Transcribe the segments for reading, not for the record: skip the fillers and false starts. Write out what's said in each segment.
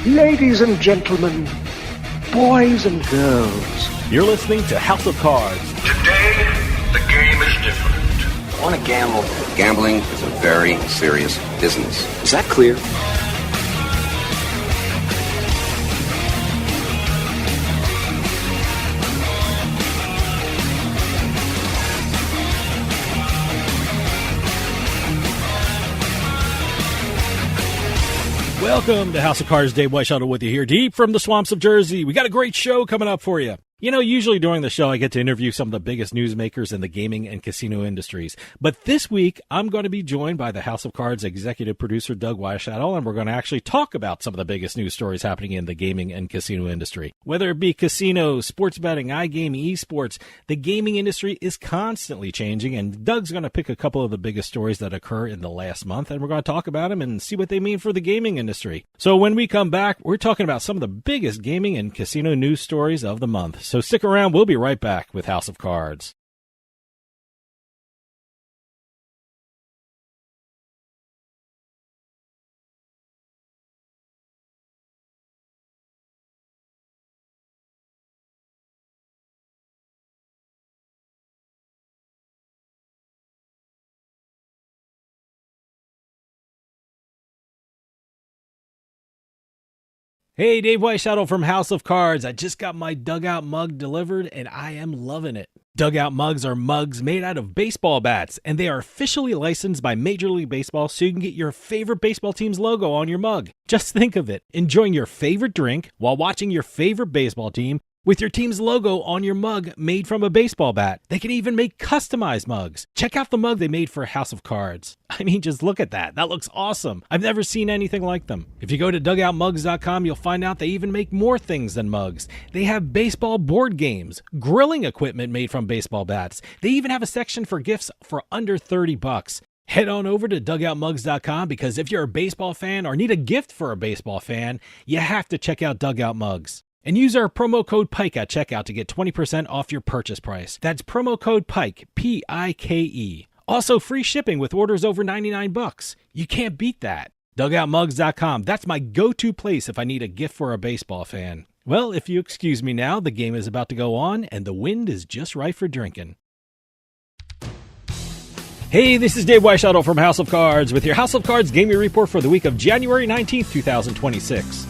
ladies and gentlemen, boys and girls. You're listening to House of Cards. Today, the game is different. I want to gamble. Gambling is a very serious business. Is that clear? Welcome to House of Cards. Dave Weischadle with you here, deep from the swamps of Jersey. We got a great show coming up for you. You know, usually during the show, I get to interview some of the biggest newsmakers in the gaming and casino industries. But this week, I'm going to be joined by the House of Cards executive producer, Doug Weischadle, and we're going to actually talk about some of the biggest news stories happening in the gaming and casino industry. Whether it be casinos, sports betting, iGaming, esports, the gaming industry is constantly changing, and Doug's going to pick a couple of the biggest stories that occur in the last month, and we're going to talk about them and see what they mean for the gaming industry. So when we come back, we're talking about some of the biggest gaming and casino news stories of the month. So stick around. We'll be right back with House of Cards. Hey, Dave Weischadle from House of Cards. I just got my dugout mug delivered, and I am loving it. Dugout mugs are mugs made out of baseball bats, and they are officially licensed by Major League Baseball so you can get your favorite baseball team's logo on your mug. Just think of it, enjoying your favorite drink while watching your favorite baseball team with your team's logo on your mug made from a baseball bat. They can even make customized mugs. Check out the mug they made for House of Cards. I mean, just look at that. That looks awesome. I've never seen anything like them. If you go to dugoutmugs.com, you'll find out they even make more things than mugs. They have baseball board games, grilling equipment made from baseball bats. They even have a section for gifts for under $30. Head on over to dugoutmugs.com because if you're a baseball fan or need a gift for a baseball fan, you have to check out Dugout Mugs. And use our promo code PIKE at checkout to get 20% off your purchase price. That's promo code PIKE, P-I-K-E. Also, free shipping with orders over $99. You can't beat that. DugoutMugs.com. That's my go-to place if I need a gift for a baseball fan. Well, if you excuse me now, the game is about to go on, and the wind is just right for drinking. Hey, this is Dave Weischadle from House of Cards with your House of Cards gaming report for the week of January 19th, 2026.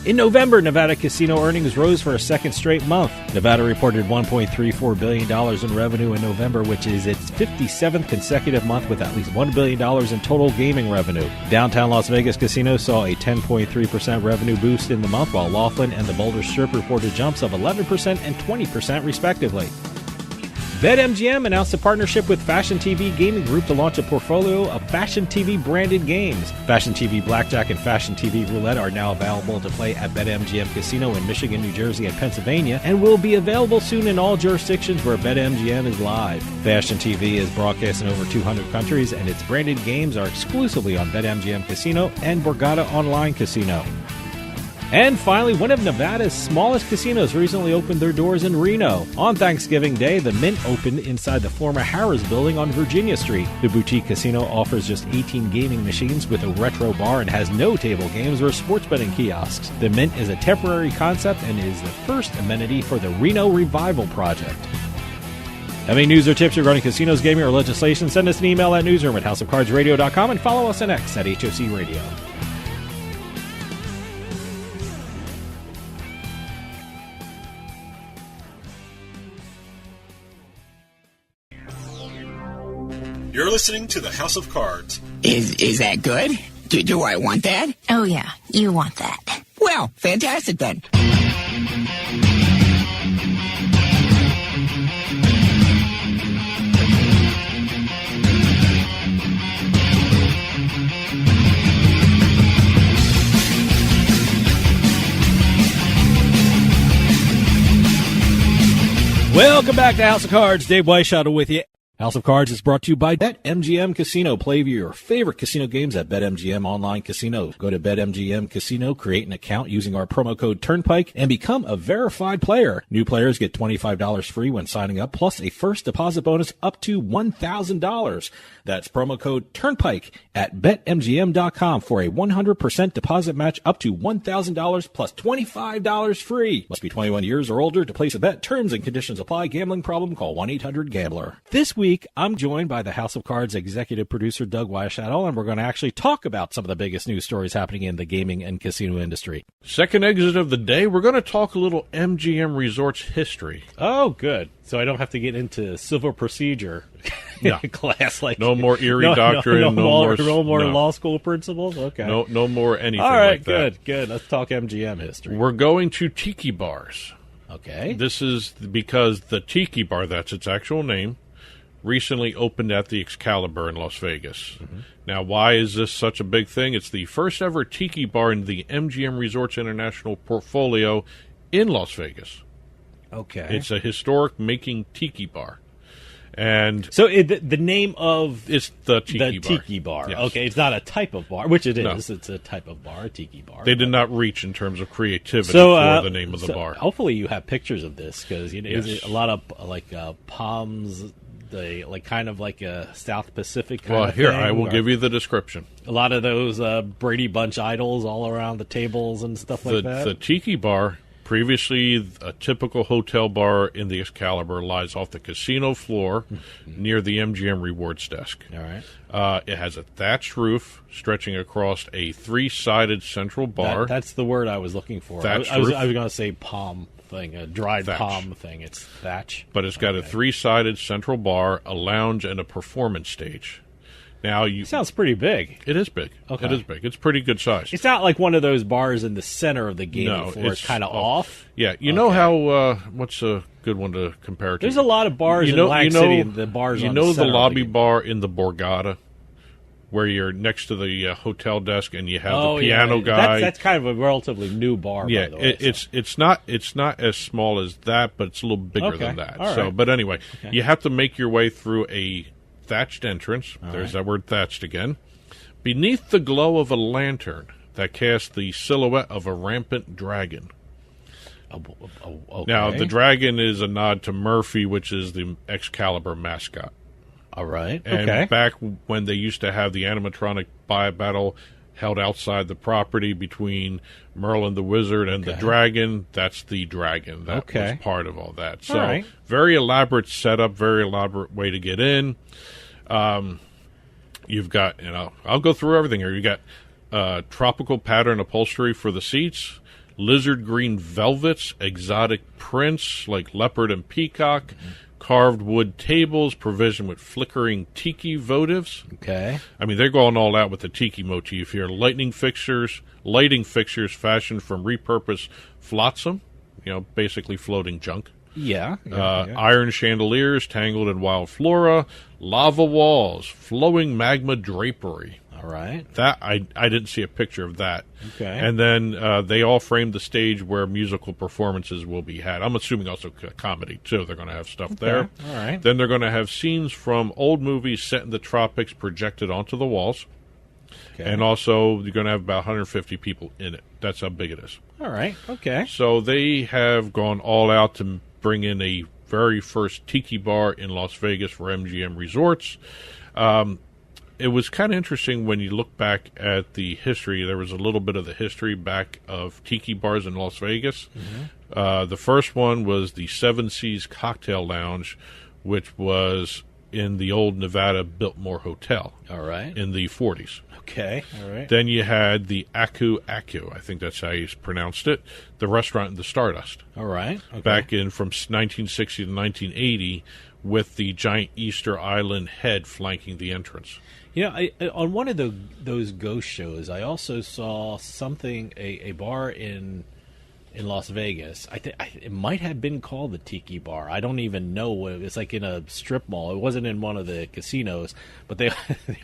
In November, Nevada casino earnings rose for a second straight month. Nevada reported $1.34 billion in revenue in November, which is its 57th consecutive month with at least $1 billion in total gaming revenue. Downtown Las Vegas Casino saw a 10.3% revenue boost in the month, while Laughlin and the Boulder Strip reported jumps of 11% and 20% respectively. BetMGM announced a partnership with Fashion TV Gaming Group to launch a portfolio of Fashion TV branded games. Fashion TV Blackjack and Fashion TV Roulette are now available to play at BetMGM Casino in Michigan, New Jersey, and Pennsylvania, and will be available soon in all jurisdictions where BetMGM is live. Fashion TV is broadcast in over 200 countries, and its branded games are exclusively on BetMGM Casino and Borgata Online Casino. And finally, one of Nevada's smallest casinos recently opened their doors in Reno. On Thanksgiving Day, the Mint opened inside the former Harrah's building on Virginia Street. The boutique casino offers just 18 gaming machines with a retro bar and has no table games or sports betting kiosks. The Mint is a temporary concept and is the first amenity for the Reno Revival Project. Have any news or tips regarding casinos, gaming, or legislation? Send us an email at newsroom@houseofcardsradio.com and follow us on X at HOC Radio. You're listening to the House of Cards. Is that good? Do I want that? Oh, yeah, you want that. Well, fantastic then. Welcome back to House of Cards. Dave Weischadle with you. House of Cards is brought to you by BetMGM Casino. Play your favorite casino games at BetMGM Online Casino. Go to BetMGM Casino, create an account using our promo code Turnpike, and become a verified player. New players get $25 free when signing up, plus a first deposit bonus up to $1,000. That's promo code Turnpike at BetMGM.com for a 100% deposit match up to $1,000 plus $25 free. Must be 21 years or older to place a bet. Terms and conditions apply. Gambling problem? Call 1-800-GAMBLER. This week, I'm joined by the House of Cards executive producer, Doug Weischadle, and we're going to actually talk about some of the biggest news stories happening in the gaming and casino industry. Second exit of the day, we're going to talk a little MGM Resorts history. Oh, good. So I don't have to get into civil procedure class. Like no more Erie doctrine. No more law school principles. Okay. No more anything All right, like that. Good. Let's talk MGM history. We're going to tiki bars. Okay. This is because the Tiki Bar, that's its actual name, recently opened at the Excalibur in Las Vegas. Mm-hmm. Now, why is this such a big thing? It's the first ever Tiki Bar in the MGM Resorts International portfolio in Las Vegas. Okay. It's a historic making Tiki Bar. And so the name of it's the Tiki Bar. Yes. Okay, it's not a type of bar, which it is. No. It's a type of bar, a Tiki Bar. They did not reach in terms of creativity for the name of the bar. Hopefully you have pictures of this, because Yes. is it a lot of palms, kind of like a South Pacific kind of here, thing, I will give you the description. A lot of those Brady Bunch idols all around the tables and stuff like that. The Tiki Bar, previously a typical hotel bar in the Excalibur, lies off the casino floor near the MGM Rewards desk. All right. It has a thatched roof stretching across a three-sided central bar. That's the word I was looking for. Thatched I was roof. going to say palm thing, a dried Thatch. palm thing. It's thatch. But it's got a three-sided central bar, a lounge, and a performance stage. Now Sounds pretty big. It is big. Okay. It is big. It's pretty good size. It's not like one of those bars in the center of the gaming floor. It's kind of off. Yeah, know how? What's a good one to compare it to? There's a lot of bars in Atlantic City. And the bars. You on know the the center lobby of the bar in the Borgata, where you're next to the hotel desk and you have the piano guy. That's kind of a relatively new bar. Yeah, by the way, it's not as small as that, but it's a little bigger than that. All So, right. but anyway, you have to make your way through a thatched entrance. There's that word thatched again. Beneath the glow of a lantern that casts the silhouette of a rampant dragon. Okay. Now, the dragon is a nod to Murphy, which is the Excalibur mascot. All right. And back when they used to have the animatronic battle held outside the property between Merlin the Wizard and the dragon, that's the dragon. That was part of all that. So very elaborate setup, very elaborate way to get in. You've got, I'll go through everything here. You got tropical pattern upholstery for the seats, lizard green velvets, exotic prints like leopard and peacock, carved wood tables, provisioned with flickering tiki votives. Okay. I mean, they're going all out with the tiki motif here. Lighting fixtures fashioned from repurposed flotsam, basically floating junk. Yeah. Iron chandeliers tangled in wild flora, lava walls, flowing magma drapery. All right. That I didn't see a picture of that. Okay. And then they all framed the stage where musical performances will be had. I'm assuming also comedy too. They're going to have stuff there. All right. Then they're going to have scenes from old movies set in the tropics projected onto the walls. Okay. And also you're going to have about 150 people in it. That's how big it is. All right. Okay. So they have gone all out to bring in a very first tiki bar in Las Vegas for MGM Resorts. It was kind of interesting when you look back at the history. There was a little bit of the history back of tiki bars in Las Vegas. Mm-hmm. The first one was the Seven Seas Cocktail Lounge, which was in the old Nevada Biltmore Hotel. All right. In the 40s. Okay. All right. Then you had the Aku, I think that's how you pronounced it, the restaurant in the Stardust. All right. Okay. Back in from 1960 to 1980 with the giant Easter Island head flanking the entrance. On one of those ghost shows, I also saw something, a bar in in Las Vegas. It might have been called the Tiki Bar. I don't even know what it was. Like in a strip mall. It wasn't in one of the casinos, but they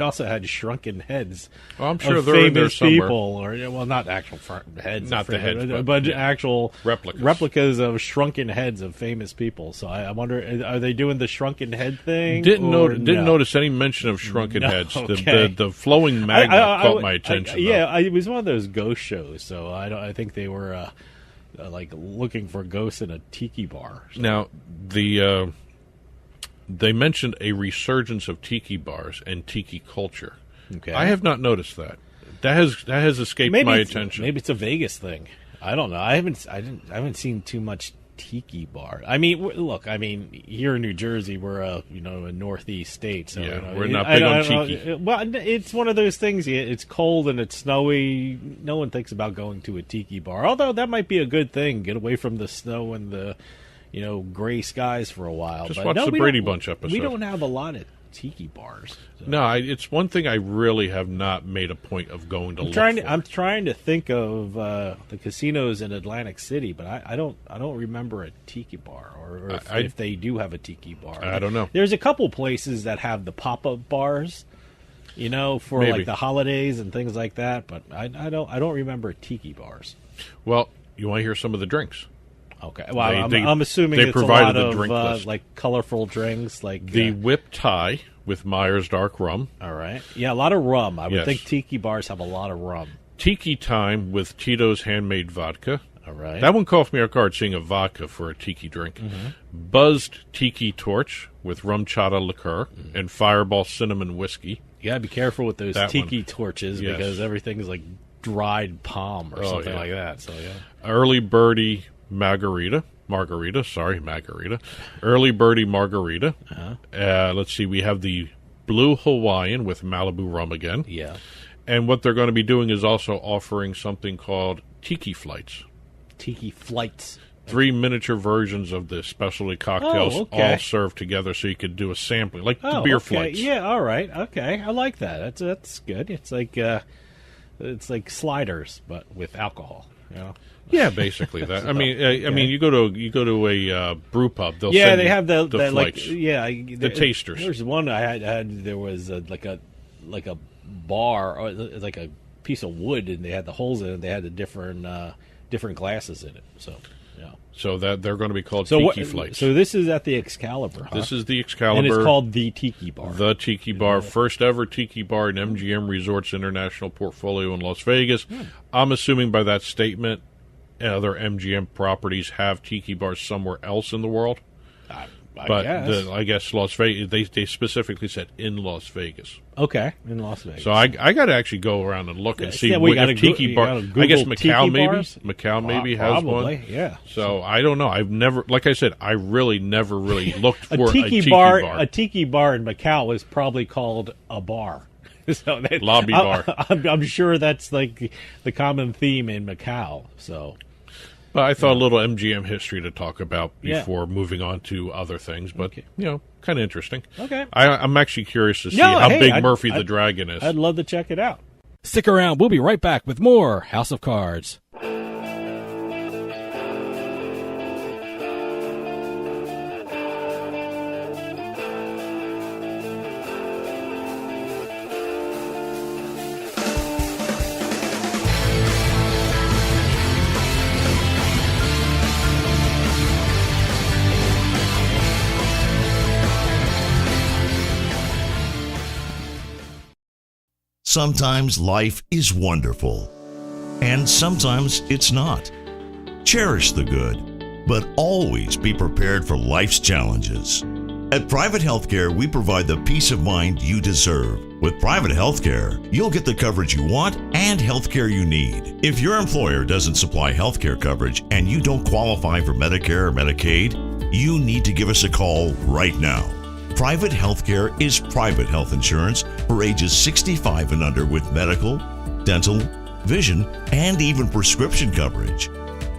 also had shrunken heads. Well, I'm sure of they're in there famous somewhere. people, or not actual heads, not the heads, but actual replicas of shrunken heads of famous people. So I wonder, are they doing the shrunken head thing? Didn't notice any mention of shrunken heads. Okay. The flowing magnet caught my attention. It was one of those ghost shows, so I think they were like looking for ghosts in a tiki bar. So. Now, they mentioned a resurgence of tiki bars and tiki culture. Okay. I have not noticed that. That has escaped my attention. Maybe it's a Vegas thing. I don't know. I haven't seen too much tiki bar. I mean, look. I mean, here in New Jersey, we're a northeast state, so we're not big on tiki. Well, it's one of those things. It's cold and it's snowy. No one thinks about going to a tiki bar. Although that might be a good thing. Get away from the snow and the gray skies for a while. Just watch the Brady Bunch episode. We don't have a lot of tiki bars. So. No, it's one thing I really have not made a point of going to. I'm trying to think of the casinos in Atlantic City, but I don't remember a tiki bar, or if they do have a tiki bar. I don't know. There's a couple places that have the pop-up bars, for Maybe. like the holidays and things like that, but I don't remember tiki bars. Well, you want to hear some of the drinks? Okay. Well, I'm assuming they it's provided a the lot drink of list. like colorful drinks, like the Whip Thai with Myers Dark Rum. All right. Yeah, a lot of rum. I would Yes. think tiki bars have a lot of rum. Tiki Time with Tito's Handmade Vodka. All right. That one caught me off guard, seeing a vodka for a tiki drink. Mm-hmm. Buzzed Tiki Torch with Rum Chata liqueur and Fireball Cinnamon Whiskey. You gotta be careful with those That tiki one. torches Yes. because everything's like dried palm or something yeah. like that. So yeah. Early Birdie Margarita. Early Birdie Margarita. Let's see, we have the Blue Hawaiian with Malibu rum again. Yeah. And what they're going to be doing is also offering something called Tiki Flights. Tiki flights. 3 miniature versions of the specialty cocktails, okay. all served together, so you could do a sampling, like the beer okay. flights. Yeah, all right. Okay. I like that. That's good. It's like sliders but with alcohol, Yeah, basically that. I mean, you go to a brew pub. They'll yeah, send they you have the flights. the tasters. There's one I had. There was like a bar, or like a piece of wood, and they had the holes in it. They had the different glasses in it. So yeah. So that they're going to be called Tiki Flights. So this is at the Excalibur. Huh? This is the Excalibur, and it's called the Tiki Bar. The Tiki Bar, first ever Tiki Bar in MGM Resorts International portfolio in Las Vegas. I'm assuming by that statement, other MGM properties have Tiki Bars somewhere else in the world. I guess. I guess Las Vegas. They specifically said in Las Vegas. Okay, in Las Vegas. So I got to actually go around and look and see if Tiki Bar. I guess Macau bars? maybe has probably, one. Yeah. So I don't know. I've never, like I said, I really never looked for a tiki bar. A tiki bar in Macau is probably called a bar. So Lobby bar. I'm sure that's like the common theme in Macau. So. But I thought a little MGM history to talk about before moving on to other things. But, kind of interesting. Okay. I'm actually curious to see how big Murphy the Dragon is. I'd love to check it out. Stick around. We'll be right back with more House of Cards. Sometimes life is wonderful, and sometimes it's not. Cherish the good, but always be prepared for life's challenges. At Private Healthcare, we provide the peace of mind you deserve. With Private Healthcare, you'll get the coverage you want and healthcare you need. If your employer doesn't supply healthcare coverage and you don't qualify for Medicare or Medicaid, you need to give us a call right now. Private healthcare is private health insurance for ages 65 and under with medical, dental, vision, and even prescription coverage.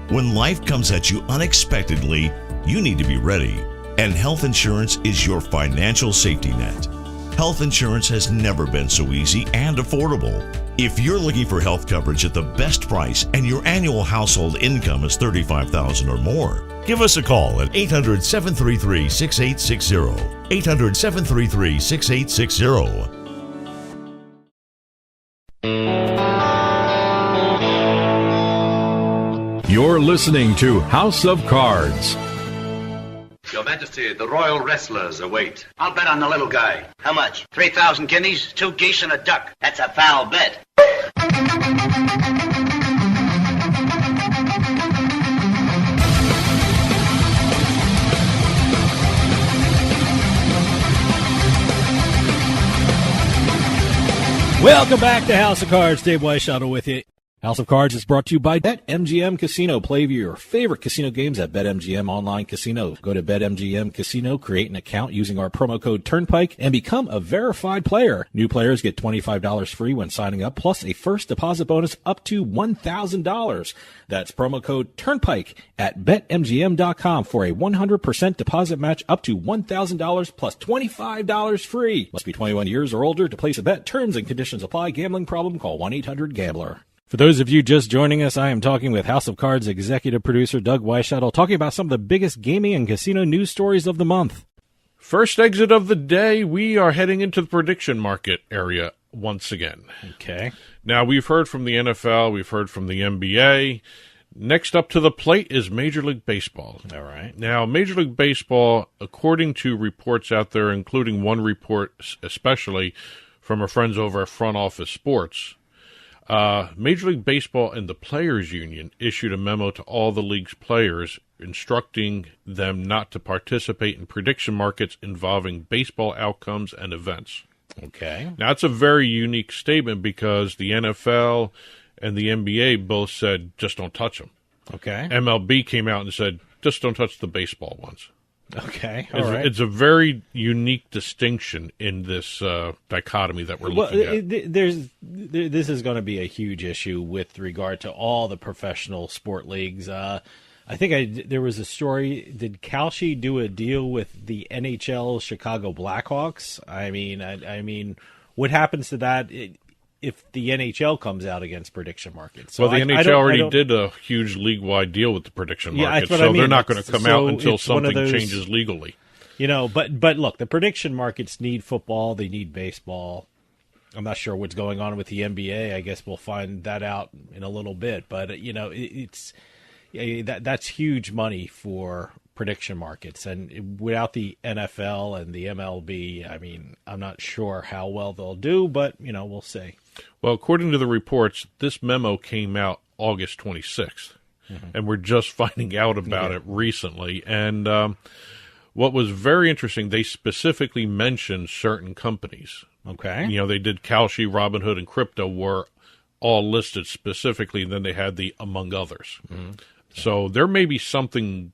When life comes at you unexpectedly, you need to be ready, and health insurance is your financial safety net. Health insurance has never been so easy and affordable. If you're looking for health coverage at the best price and your annual household income is $35,000 or more, give us a call at 800-733-6860. 800-733-6860. You're listening to House of Cards. Your Majesty, the royal wrestlers await. I'll bet on the little guy. How much? 3,000 guineas, 2 geese, and a duck. That's a foul bet. Welcome back to House of Cards. Dave Weischadle with you. House of Cards is brought to you by BetMGM Casino. Play your favorite casino games at BetMGM Online Casino. Go to BetMGM Casino, create an account using our promo code Turnpike, and become a verified player. New players get $25 free when signing up, plus a first deposit bonus up to $1,000. That's promo code Turnpike at BetMGM.com for a 100% deposit match up to $1,000 plus $25 free. Must be 21 years or older to place a bet. Terms and conditions apply. Gambling problem? Call 1-800-GAMBLER. For those of you just joining us, I am talking with House of Cards executive producer Doug Weischadle, talking about some of the biggest gaming and casino news stories of the month. First exit of the day, we are heading into the prediction market area once again. Okay. Now, we've heard from the NFL, we've heard from the NBA. Next up to the plate is Major League Baseball. All right. Now, Major League Baseball, according to reports out there, including one report especially from our friends over at Front Office Sports, Major League Baseball and the Players Union issued a memo to all the league's players instructing them not to participate in prediction markets involving baseball outcomes and events. Okay. Now, it's a very unique statement because the NFL and the NBA both said, just don't touch them. Okay. MLB came out and said, just don't touch the baseball ones. Okay, all right. It's a very unique distinction in this dichotomy that we're looking at. This is going to be a huge issue with regard to all the professional sport leagues. I think there was a story. Did Kalshi do a deal with the NHL Chicago Blackhawks? I mean, what happens to that if the NHL comes out against prediction markets? So well, the NHL already did a huge league-wide deal with the prediction market, so they're not going to come out until something changes legally. You know, but look, the prediction markets need football. They need baseball. I'm not sure what's going on with the NBA. I guess we'll find that out in a little bit. But, you know, that's huge money for prediction markets. And without the NFL and the MLB, I mean, I'm not sure how well they'll do, but, you know, we'll see. Well, according to the reports, this memo came out August 26th, and we're just finding out about it recently. And what was very interesting, they specifically mentioned certain companies. Okay. You know, they did Kalshi, Robinhood, and Crypto were all listed specifically, and then they had the among others. Mm-hmm. So there may be something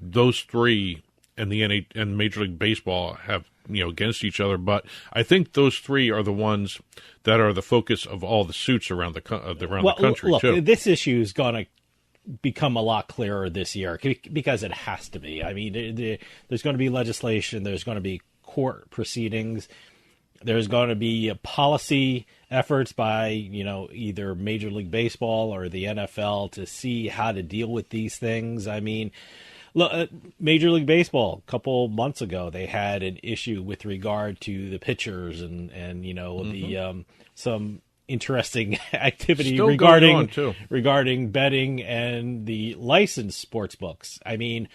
those three and the and Major League Baseball have, you know, against each other, but I think those three are the ones that are the focus of all the suits around the country. Look, too. This issue is going to become a lot clearer this year because it has to be. I mean, there's going to be legislation, there's going to be court proceedings, there's going to be policy efforts by, you know, either Major League Baseball or the NFL to see how to deal with these things. I mean, look, Major League Baseball, a couple months ago, they had an issue with regard to the pitchers and you know, the some interesting activity Still regarding betting and the licensed sports books. I mean,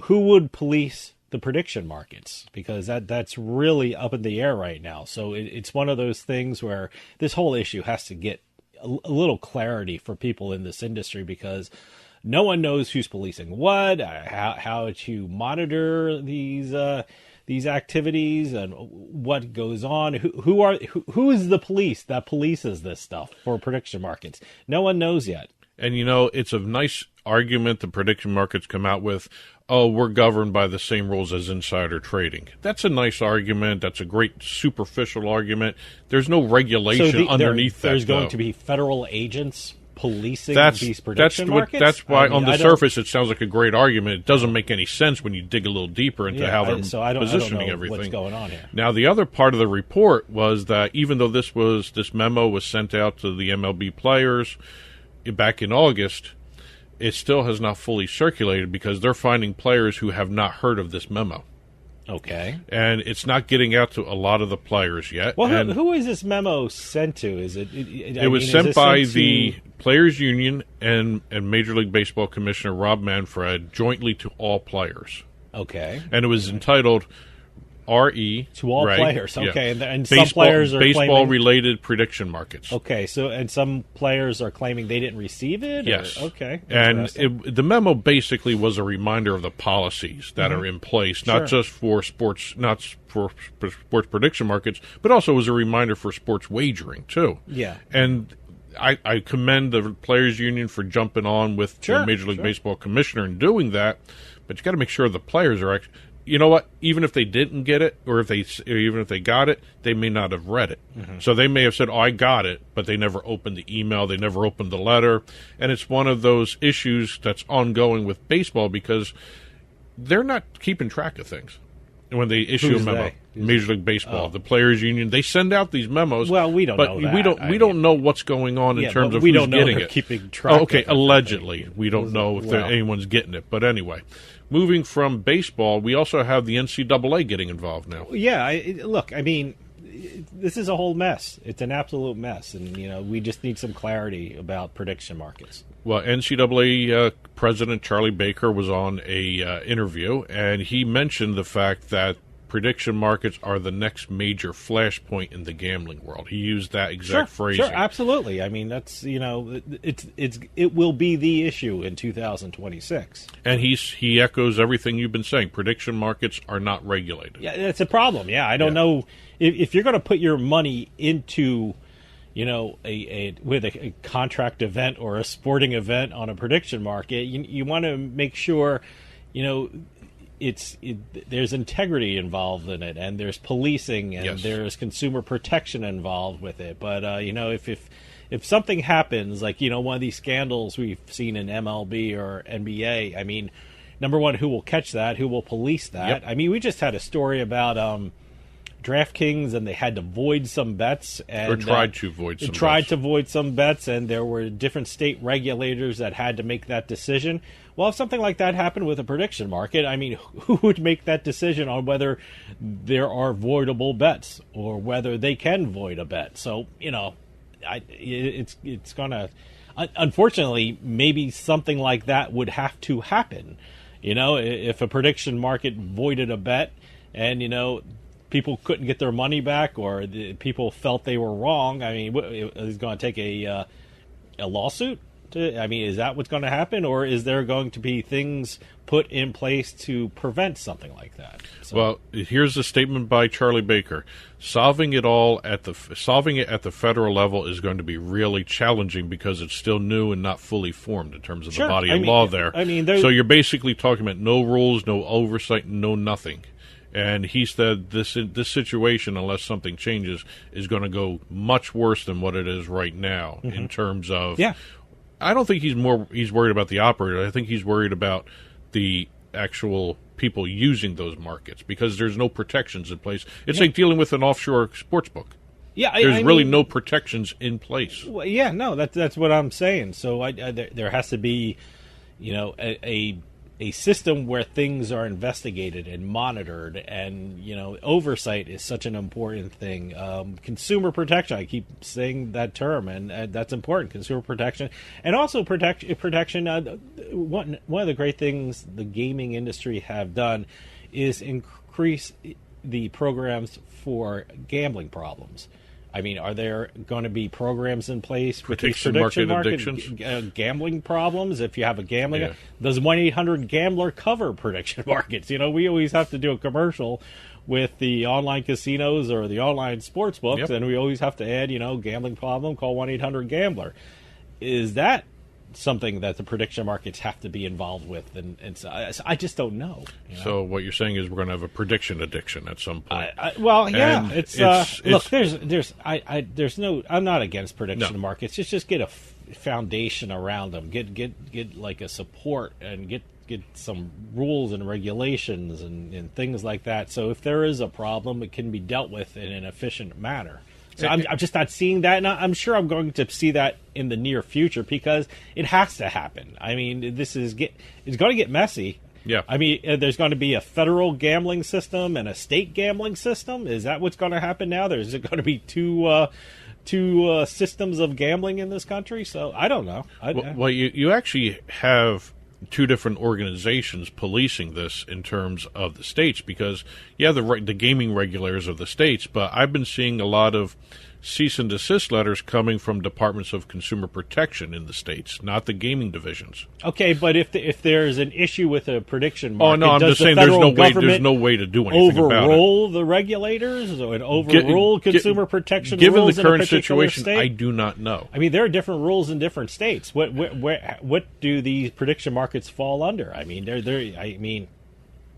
who would police the prediction markets? Because that's really up in the air right now. So it's one of those things where this whole issue has to get a little clarity for people in this industry, because no one knows who's policing what, how to monitor these activities and what goes on. Who is the police that polices this stuff for prediction markets? No one knows yet. And, you know, it's a nice argument the prediction markets come out with, oh, we're governed by the same rules as insider trading. That's a nice argument. That's a great superficial argument. There's no regulation underneath that. There's going to be federal agents policing these that's prediction markets? That's why on the surface it sounds like a great argument. It doesn't make any sense when you dig a little deeper into how they're positioning everything. What's going on here? Now, the other part of the report was that even though this memo was sent out to the MLB players back in August, it still has not fully circulated because they're finding players who have not heard of this memo. Okay. And it's not getting out to a lot of the players yet. Well, who is this memo sent to? Is it? It was sent by the Players Union and Major League Baseball Commissioner Rob Manfred jointly to all players. Okay. And it was entitled RE to all players. Okay, yeah. and some players are baseball-related prediction markets. Okay, and some players are claiming they didn't receive it. Yes. Okay. And the memo basically was a reminder of the policies that are in place, not just for sports, not for sports prediction markets, but also was a reminder for sports wagering too. Yeah. And I commend the Players Union for jumping on with the Major League Baseball Commissioner and doing that, but you got to make sure the players are actually. You know what? Even if they didn't get it, or even if they got it, they may not have read it. So they may have said, "Oh, I got it," but they never opened the email, they never opened the letter, and it's one of those issues that's ongoing with baseball because they're not keeping track of things when they issue a memo. Major League Baseball, the Players Union, they send out these memos. Well, we don't know that. We don't know what's going on in terms of we who's don't know getting they're it. Keeping track. Okay, allegedly, we don't know if anyone's getting it. But anyway. Moving from baseball, we also have the NCAA getting involved now. Yeah, look, I mean, this is a whole mess. It's an absolute mess, and we just need some clarity about prediction markets. Well, NCAA President Charlie Baker was on a interview, and he mentioned the fact that prediction markets are the next major flashpoint in the gambling world. He used that exact phrasing. Sure, absolutely. I mean, that's it will be the issue in 2026. And he echoes everything you've been saying. Prediction markets are not regulated. Yeah, it's a problem. Yeah, I don't know if you're going to put your money into a contract event or a sporting event on a prediction market. You want to make sure there's integrity involved in it, and there's policing, and there's consumer protection involved with it. But if something happens, like one of these scandals we've seen in MLB or NBA, I mean, number one, who will catch that? Who will police that? Yep. I mean, we just had a story about DraftKings, and they had to void some bets, and tried to void some bets, and there were different state regulators that had to make that decision. Well, if something like that happened with a prediction market, I mean, who would make that decision on whether there are voidable bets or whether they can void a bet? So, it's going to, unfortunately, maybe something like that would have to happen. If a prediction market voided a bet and, people couldn't get their money back, or people felt they were wrong, I mean, is going to take a lawsuit? Is that what's going to happen, or is there going to be things put in place to prevent something like that? So, well, here's a statement by Charlie Baker: solving it at the federal level is going to be really challenging because it's still new and not fully formed in terms of the body of law there. So you're basically talking about no rules, no oversight, no nothing. And he said this situation, unless something changes, is going to go much worse than what it is right now in terms of. Yeah. I don't think he's worried about the operator. I think he's worried about the actual people using those markets because there's no protections in place. It's like dealing with an offshore sports book. Yeah, there's really no protections in place. Well, yeah, no, that's what I'm saying. So there has to be, a system where things are investigated and monitored, and oversight is such an important thing. Consumer protection, I keep saying that term, and that's important. Consumer protection, and also protection. One of the great things the gaming industry have done is increase the programs for gambling problems. I mean, are there going to be programs in place for prediction market gambling problems? If you have a gambling, does 1-800-GAMBLER cover prediction markets? We always have to do a commercial with the online casinos or the online sports books, and we always have to add, gambling problem, call 1-800-GAMBLER. Is that something that the prediction markets have to be involved with, and so I just don't know. So what you're saying is we're going to have a prediction addiction at some point. Look, there's no. I'm not against prediction markets. Just get a foundation around them. Get like a support and get some rules and regulations and things like that. So if there is a problem, it can be dealt with in an efficient manner. So I'm just not seeing that, and I'm sure I'm going to see that in the near future because it has to happen. I mean, it's going to get messy. Yeah. I mean, there's going to be a federal gambling system and a state gambling system. Is that what's going to happen now? There's going to be two systems of gambling in this country. So I don't know. Well, you actually have two different organizations policing this in terms of the states because, the gaming regulators of the states, but I've been seeing a lot of cease and desist letters coming from departments of consumer protection in the states, not the gaming divisions. Okay, but if there's an issue with a prediction market, I'm just saying there's no way to do anything about it. Overrule the regulators and overrule consumer protection given rules the current in a particular situation, state? I do not know. I mean, there are different rules in different states. What do these prediction markets fall under? I mean,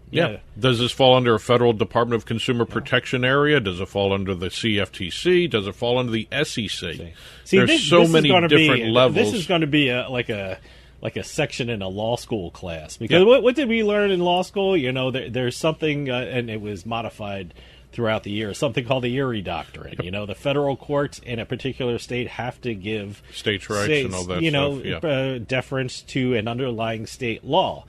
Yeah. Does this fall under a federal Department of Consumer Protection area? Does it fall under the CFTC? Does it fall under the SEC? There's so many different levels. This is going to be like a section in a law school class. Because what did we learn in law school? There's something, and it was modified throughout the year, something called the Erie Doctrine. The federal courts in a particular state have to give states' rights and all that stuff. Deference to an underlying state law.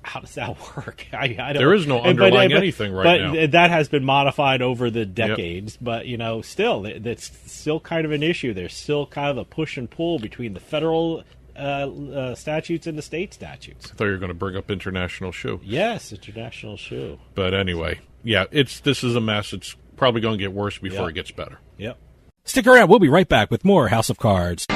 How does that work? I don't. There is no underlying anything right now. But that has been modified over the decades. But still, that's still kind of an issue. There's still kind of a push and pull between the federal statutes and the state statutes. I thought you were going to bring up international shoe. Yes, international shoe. But anyway, this is a mess. It's probably going to get worse before it gets better. Yep. Stick around. We'll be right back with more House of Cards.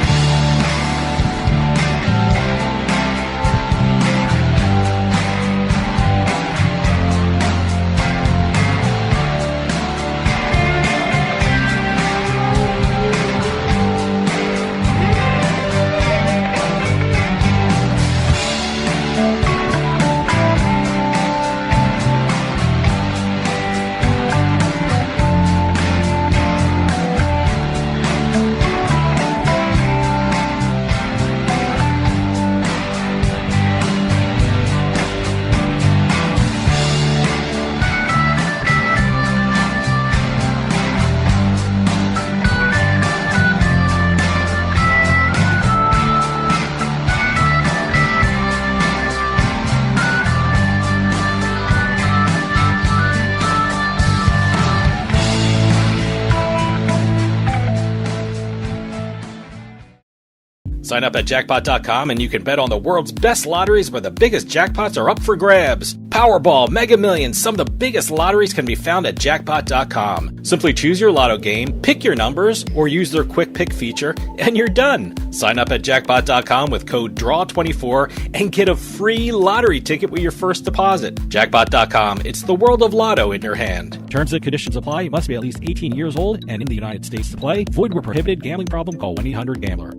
Sign up at jackpot.com and you can bet on the world's best lotteries where the biggest jackpots are up for grabs. Powerball, Mega Millions, some of the biggest lotteries can be found at jackpot.com. Simply choose your lotto game, pick your numbers, or use their quick pick feature, and you're done. Sign up at jackpot.com with code DRAW24 and get a free lottery ticket with your first deposit. Jackpot.com, it's the world of lotto in your hand. Terms and conditions apply. You must be at least 18 years old and in the United States to play. Void where prohibited. Gambling problem? Call 1-800-GAMBLER.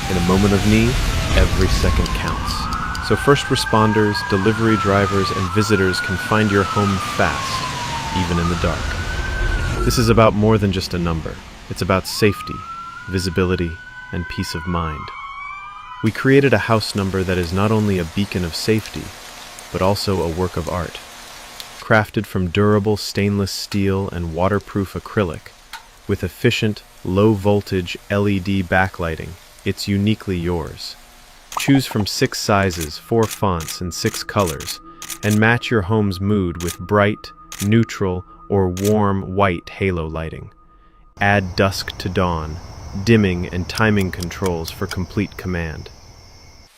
In a moment of need, every second counts. So first responders, delivery drivers, and visitors can find your home fast, even in the dark. This is about more than just a number. It's about safety, visibility, and peace of mind. We created a house number that is not only a beacon of safety, but also a work of art. Crafted from durable stainless steel and waterproof acrylic, with efficient, low-voltage LED backlighting, it's uniquely yours. Choose from 6 sizes, 4 fonts, and 6 colors, and match your home's mood with bright, neutral, or warm white halo lighting. Add dusk to dawn, dimming and timing controls for complete command.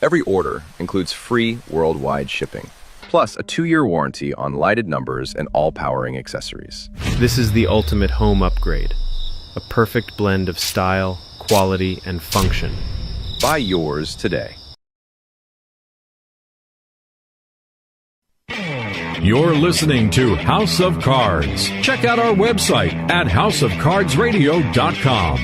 Every order includes free worldwide shipping, plus a 2-year warranty on lighted numbers and all powering accessories. This is the ultimate home upgrade. A perfect blend of style, quality, and function. Buy yours today. You're listening to House of Cards. Check out our website at houseofcardsradio.com.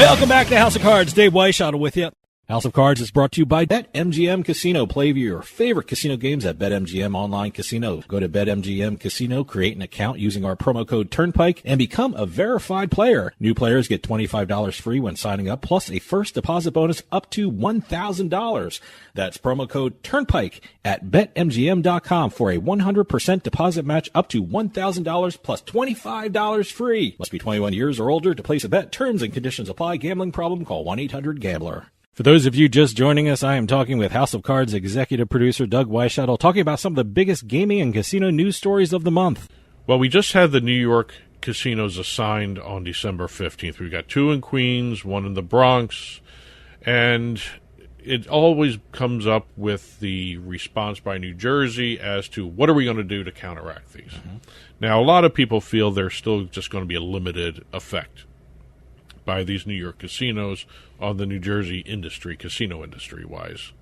Welcome back to House of Cards. Dave Weischadle with you. House of Cards is brought to you by BetMGM Casino. Play your favorite casino games at BetMGM Online Casino. Go to BetMGM Casino, create an account using our promo code Turnpike, and become a verified player. New players get $25 free when signing up, plus a first deposit bonus up to $1,000. That's promo code Turnpike at BetMGM.com for a 100% deposit match up to $1,000 plus $25 free. Must be 21 years or older to place a bet. Terms and conditions apply. Gambling problem? Call 1-800-GAMBLER. For those of you just joining us, I am talking with House of Cards executive producer Doug Weischadle, talking about some of the biggest gaming and casino news stories of the month. Well, we just had the New York casinos assigned on December 15th. We got 2 in Queens, 1 in the Bronx, and it always comes up with the response by New Jersey as to what are we going to do to counteract these. Now, a lot of people feel there's still just going to be a limited effect by these New York casinos on the New Jersey industry, casino industry-wise.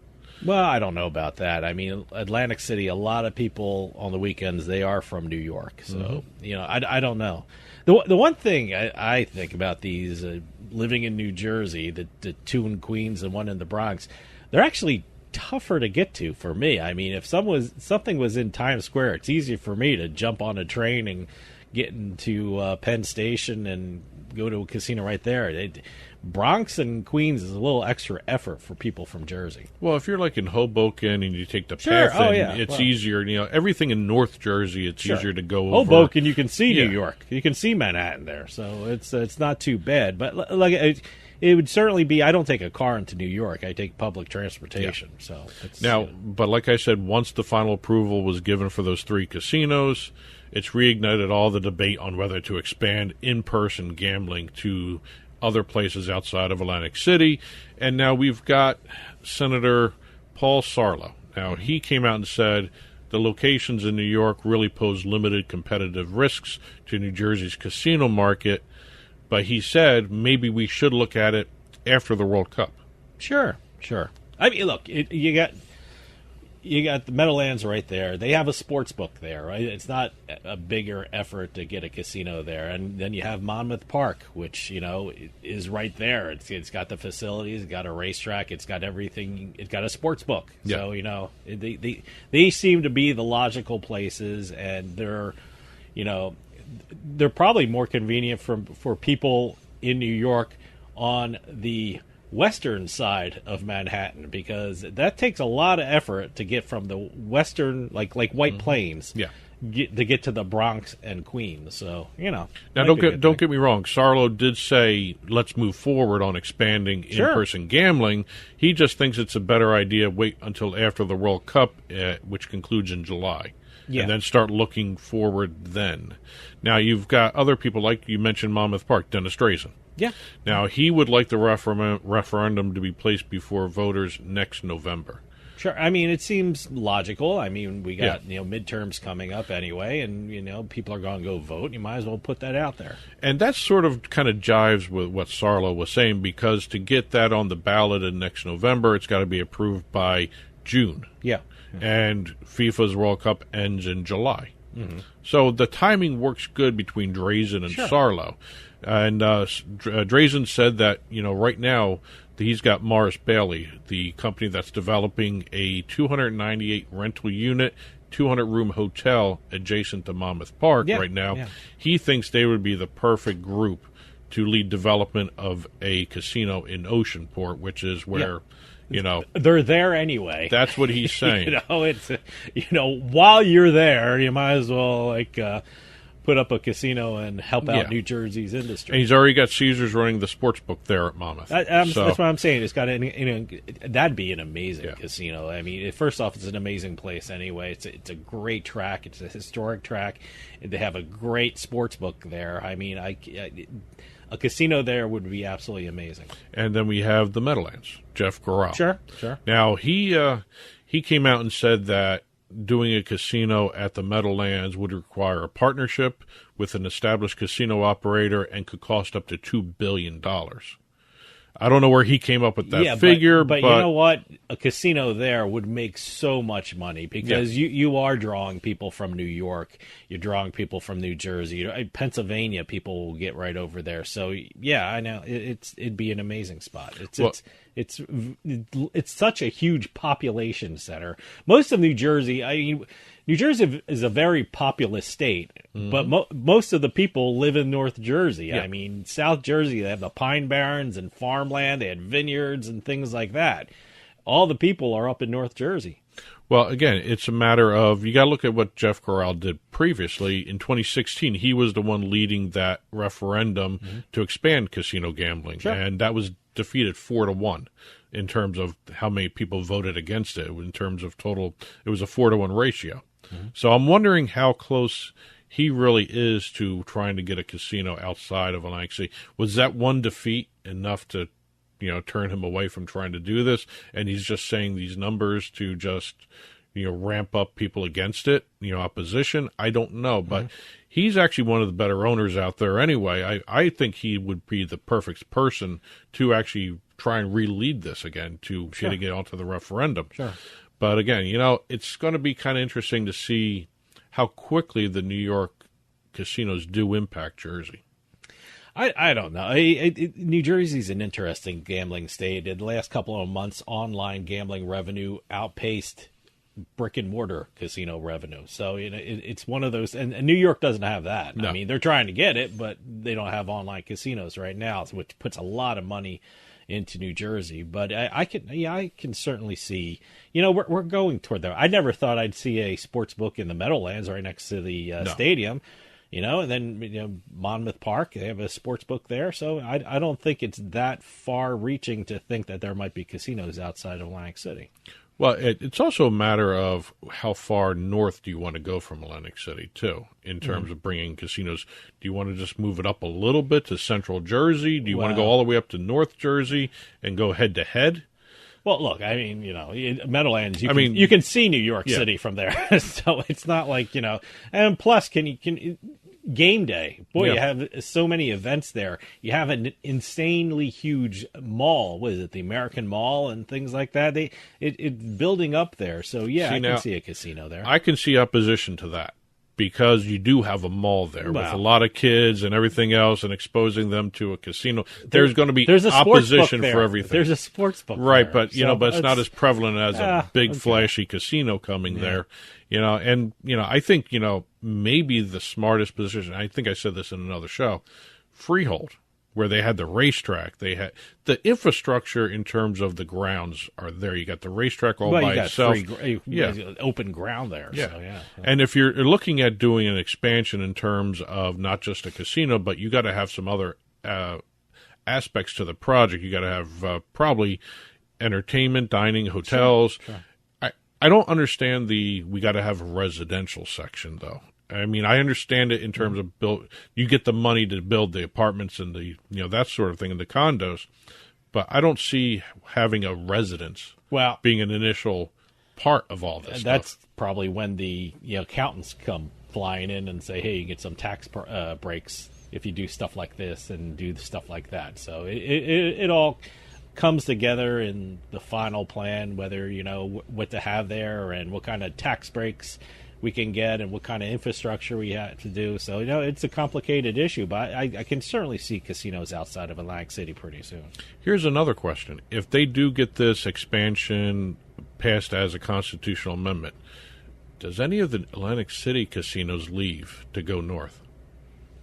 Well, I don't know about that. I mean, Atlantic City, a lot of people on the weekends, they are from New York. So, I don't know. The one thing I think about these, living in New Jersey, the 2 in Queens and 1 in the Bronx, they're actually tougher to get to for me. I mean, if something was in Times Square, it's easy for me to jump on a train and get into Penn Station and go to a casino right there. Bronx and Queens is a little extra effort for people from Jersey. Well, if you're like in Hoboken and you take the path it's easier. Everything in North Jersey, it's easier to go over. Hoboken, you can see New York. You can see Manhattan there, so it's not too bad. But like it would certainly be. I don't take a car into New York. I take public transportation. So but like I said, once the final approval was given for those 3 casinos, it's reignited all the debate on whether to expand in-person gambling to other places outside of Atlantic City. And now we've got Senator Paul Sarlo. Now, he came out and said the locations in New York really pose limited competitive risks to New Jersey's casino market, but he said maybe we should look at it after the World Cup. Sure. I mean, look, you got the Meadowlands right there. They have a sports book there, right? It's not a bigger effort to get a casino there. And then you have Monmouth Park, which, is right there. It's got the facilities, it's got a racetrack, it's got everything. It's got a sports book. Yeah. So, they seem to be the logical places, and they're probably more convenient for people in New York on the western side of Manhattan, because that takes a lot of effort to get from the western, like White Plains, to get to the Bronx and Queens. So now don't get me wrong. Sarlo did say let's move forward on expanding in-person gambling. He just thinks it's a better idea wait until after the World Cup, which concludes in July. And then start looking forward then. Now, you've got other people, like you mentioned Monmouth Park, Dennis Drazen. Yeah. Now, he would like the referendum to be placed before voters next November. Sure. I mean, it seems logical. I mean, we got midterms coming up anyway, and people are going to go vote. You might as well put that out there. And that sort of kind of jives with what Sarlo was saying, because to get that on the ballot in next November, it's got to be approved by June. Yeah. And FIFA's World Cup ends in July. Mm-hmm. So the timing works good between Drazen and Sarlo. And Drazen said that, right now he's got Morris Bailey, the company that's developing a 298 rental unit, 200-room hotel adjacent to Monmouth Park right now. Yeah. He thinks they would be the perfect group to lead development of a casino in Oceanport, which is where... they're there anyway. That's what he's saying. It's while you're there, you might as well put up a casino and help out New Jersey's industry. And he's already got Caesars running the sports book there at Monmouth. That's what I'm saying. It's got that'd be an amazing casino. I mean, first off, it's an amazing place anyway. It's a great track. It's a historic track. They have a great sports book there. I mean, a casino there would be absolutely amazing. And then we have the Meadowlands, Jeff Gural. Sure. Now, he came out and said that doing a casino at the Meadowlands would require a partnership with an established casino operator and could cost up to $2 billion. I don't know where he came up with that figure. But you know what? a casino there would make so much money because you are drawing people from New York, you're drawing people from New Jersey, Pennsylvania. People will get right over there. So yeah, I know it'd be an amazing spot. It's such a huge population center. Most of New Jersey, New Jersey is a very populous state, but most of the people live in North Jersey. Yeah. I mean, South Jersey, they have the Pine Barrens and farmland, they had vineyards and things like that. All the people are up in North Jersey. Well, again, it's a matter of, you got to look at what Jeff Corral did previously. In 2016, he was the one leading that referendum to expand casino gambling, and that was defeated 4-1 in terms of how many people voted against it. In terms of total, it was a 4-1 ratio. So I'm wondering how close he really is to trying to get a casino outside of Atlantic City. Was that one defeat enough to, turn him away from trying to do this? And he's just saying these numbers to just, ramp up people against it, opposition? I don't know, but he's actually one of the better owners out there anyway. I think he would be the perfect person to actually try and re-lead this again, to getting it onto the referendum. Sure. But again, it's going to be kind of interesting to see how quickly the New York casinos do impact Jersey. I don't know. New Jersey's an interesting gambling state. In the last couple of months, online gambling revenue outpaced brick and mortar casino revenue. So it's one of those, and New York doesn't have that. No. I mean, they're trying to get it, but they don't have online casinos right now, which puts a lot of money into New Jersey. But I can certainly see, we're going toward that. I never thought I'd see a sports book in the Meadowlands right next to the stadium, and then Monmouth Park, they have a sports book there. So I don't think it's that far reaching to think that there might be casinos outside of Atlantic City. Well, it's also a matter of how far north do you want to go from Atlantic City, too, in terms of bringing casinos. Do you want to just move it up a little bit to central Jersey? Do you want to go all the way up to North Jersey and go head-to-head? Well, look, I mean, Meadowlands, you can see New York City from there. So it's not like, and plus, game day. Boy, you have so many events there. You have an insanely huge mall. What is it, the American Mall and things like that? It's building up there. So, I can see a casino there. I can see opposition to that because you do have a mall there with a lot of kids and everything else and exposing them to a casino. There's going to be opposition for everything. There's a sports book right, there. But, but it's not as prevalent as a big, flashy casino coming there. I think, maybe the smartest position, I think I said this in another show, Freehold, where they had the racetrack. They had the infrastructure in terms of the grounds are there. You got the racetrack all by itself. Open ground there. Yeah. So, And if you're looking at doing an expansion in terms of not just a casino, but you got to have some other aspects to the project. You got to have probably entertainment, dining, hotels. Sure. I don't understand we got to have a residential section, though. I mean, I understand it in terms of you get the money to build the apartments and the, that sort of thing and the condos, but I don't see having a residence being an initial part of all this That's stuff. Probably when the accountants come flying in and say, hey, you get some tax breaks if you do stuff like this and do stuff like that. So it all comes together in the final plan, whether what to have there and what kind of tax breaks we can get and what kind of infrastructure we have to do. So it's a complicated issue, but I can certainly see casinos outside of Atlantic City pretty soon. Here's another question: if they do get this expansion passed as a constitutional amendment, does any of the Atlantic City casinos leave to go north?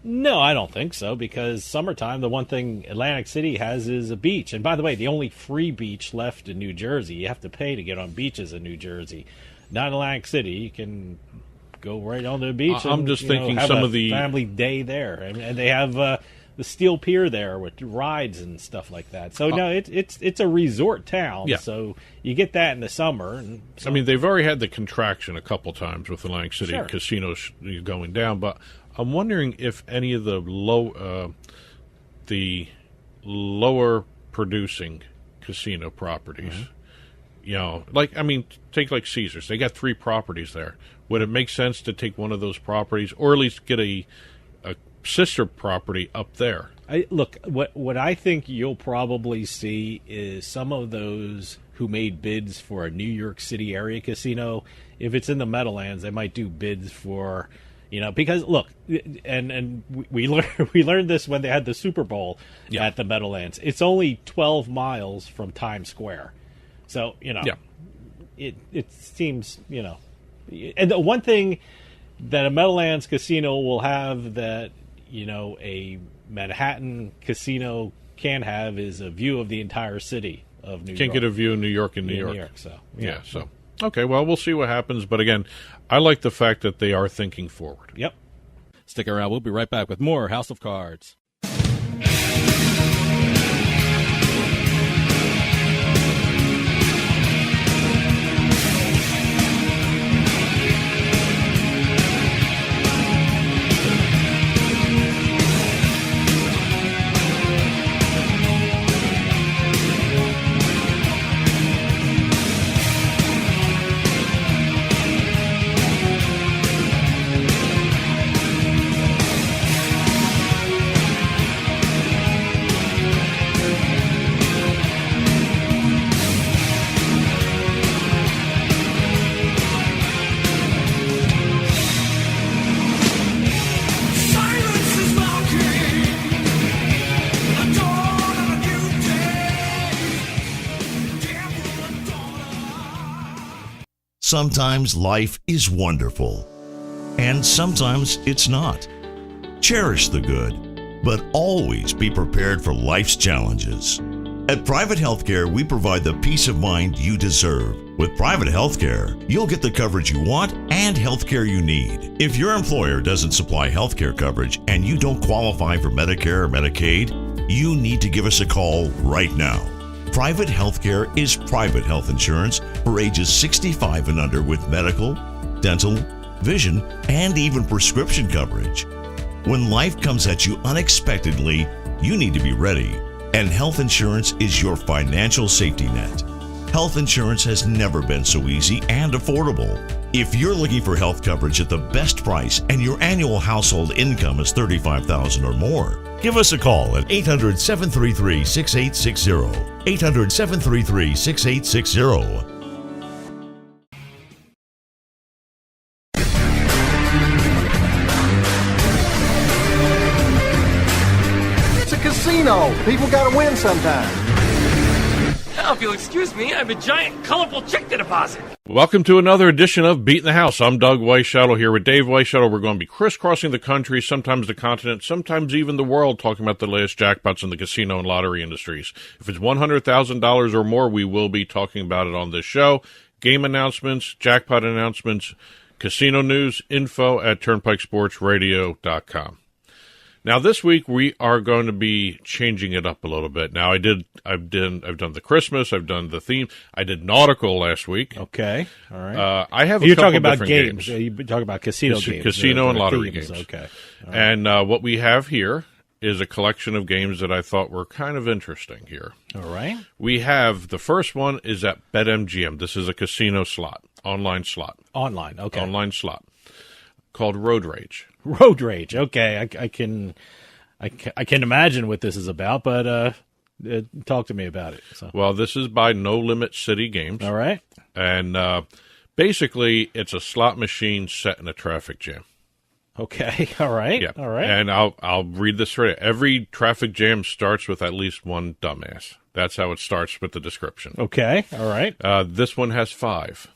No, I don't think so, because summertime, the one thing Atlantic City has is a beach. And by the way, the only free beach left in New Jersey, you have to pay to get on beaches in New Jersey. Not in Atlantic City. You can go right on the beach I'm just thinking have some a of the family day there. And they have the Steel Pier there with rides and stuff like that. So, no, it's a resort town. Yeah. So you get that in the summer. And I mean, they've already had the contraction a couple times with Atlantic City Sure. casinos going down, but I'm wondering if any of the lower producing casino properties, take like Caesars. They got 3 properties there. Would it make sense to take one of those properties, or at least get a sister property up there. Look, what I think you'll probably see is some of those who made bids for a New York City area casino. If it's in the Meadowlands, they might do bids for, because look, and we learned this when they had the Super Bowl at the Meadowlands. It's only 12 miles from Times Square, so it seems And the one thing that a Meadowlands casino will have that a Manhattan casino can have is a view of the entire city of New York. Can't get a view of New York in New York. So So okay, well, we'll see what happens. But again, I like the fact that they are thinking forward. Yep. Stick around. We'll be right back with more House of Cards. Sometimes life is wonderful, and sometimes it's not. Cherish the good, but always be prepared for life's challenges. At Private Healthcare, we provide the peace of mind you deserve. With Private Healthcare, you'll get the coverage you want and healthcare you need. If your employer doesn't supply healthcare coverage and you don't qualify for Medicare or Medicaid, you need to give us a call right now. Private Healthcare is private health insurance for ages 65 and under with medical, dental, vision, and even prescription coverage. When life comes at you unexpectedly, you need to be ready, and health insurance is your financial safety net. Health insurance has never been so easy and affordable. If you're looking for health coverage at the best price and your annual household income is $35,000 or more, give us a call at 800-733-6860. 800-733-6860. It's a casino. People gotta win sometime. Now, if you'll excuse me, I have a giant, colorful check to deposit. Welcome to another edition of Beating the House. I'm Doug Weischadle here with Dave Weischadle. We're going to be crisscrossing the country, sometimes the continent, sometimes even the world, talking about the latest jackpots in the casino and lottery industries. If it's $100,000 or more, we will be talking about it on this show. Game announcements, jackpot announcements, casino news, info at turnpikesportsradio.com. Now, this week we are going to be changing it up a little bit. Now, I've done the Christmas, I've done the theme. I did nautical last week. Okay, all right. I have. You're a couple talking about different games. You're talking about casino games, casino and lottery themes. games. Okay, right. And what we have here is a collection of games that I thought were kind of interesting here. All right. We have the first one is at BetMGM. This is a casino slot, online slot. Online, okay. Online slot called Road Rage. Road Rage. Okay, I can imagine what this is about, but talk to me about it. So. Well, this is by No Limit City Games. All right. And basically, it's a slot machine set in a traffic jam. Okay. All right. Yeah. All right. And I'll read this right. Every traffic jam starts with at least one dumbass. That's how it starts with the description. Okay. All right. This one has five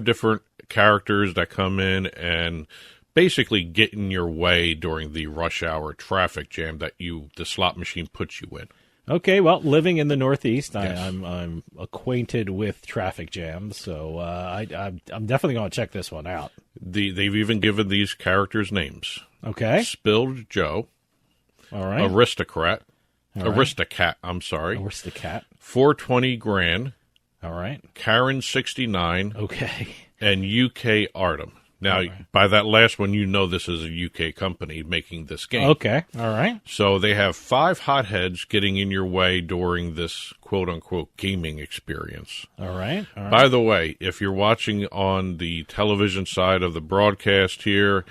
different characters that come in and basically get in your way during the rush hour traffic jam that the slot machine puts you in. Okay, well, living in the Northeast, yes. I'm acquainted with traffic jams, so I'm definitely going to check this one out. They've even given these characters names. Okay. Spilled Joe. All right. Aristocrat. All right. Aristocat, I'm sorry. Aristocat. 420 Grand. All right. Karen 69. Okay. And UK Artem. Now, by that last one, you know this is a UK company making this game. Okay, all right. So they have 5 hotheads getting in your way during this quote-unquote gaming experience. All right. By the way, if you're watching on the television side of the broadcast here,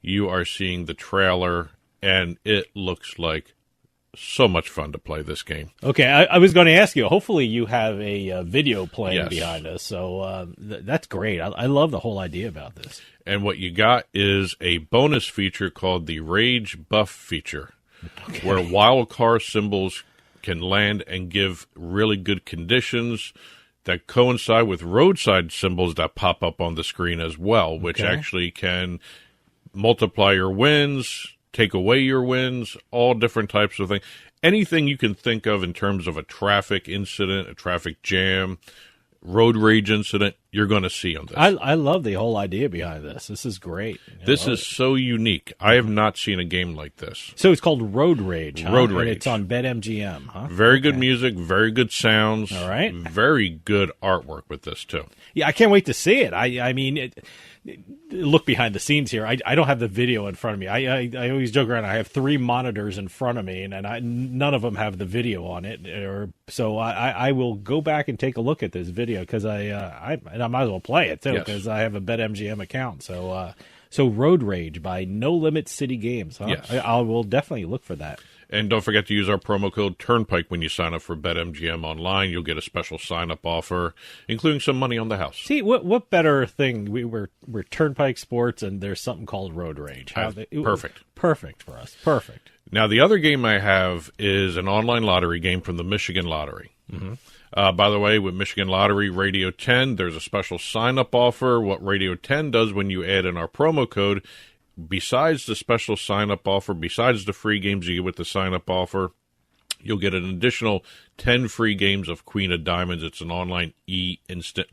you are seeing the trailer and it looks like so much fun to play this game. Okay, I was going to ask you, hopefully you have a video playing Yes. behind us, so that's great. I love the whole idea about this. And what you got is a bonus feature called the Rage Buff feature, where wild car symbols can land and give really good conditions that coincide with roadside symbols that pop up on the screen as well, which actually can multiply your wins, take away your wins, all different types of things. Anything you can think of in terms of a traffic incident, a traffic jam, road rage incident, you're going to see on this. I love the whole idea behind this. This is great. This is so unique. I have not seen a game like this. So it's called Road Rage, huh? Road And Rage. it's on BetMGM, huh? Very good music, very good sounds. All right. Very good artwork with this, too. Yeah, I can't wait to see it. I mean, look behind the scenes here. I don't have the video in front of me. I always joke around. I have 3 monitors in front of me, and none of them have the video on it. So I will go back and take a look at this video because I might as well play it too because I have a BetMGM account. So Road Rage by No Limit City Games. Huh? Yes. I will definitely look for that. And don't forget to use our promo code Turnpike when you sign up for BetMGM online. You'll get a special sign-up offer, including some money on the house. See, what better thing? We're Turnpike Sports, and there's something called Road Rage. Perfect. Perfect for us. Perfect. Now, the other game I have is an online lottery game from the Michigan Lottery. Mm-hmm. By the way, with Michigan Lottery Radio 10, there's a special sign-up offer. What Radio 10 does when you add in our promo code, besides the special sign-up offer, besides the free games you get with the sign-up offer, you'll get an additional 10 free games of Queen of Diamonds. It's an online e-instant.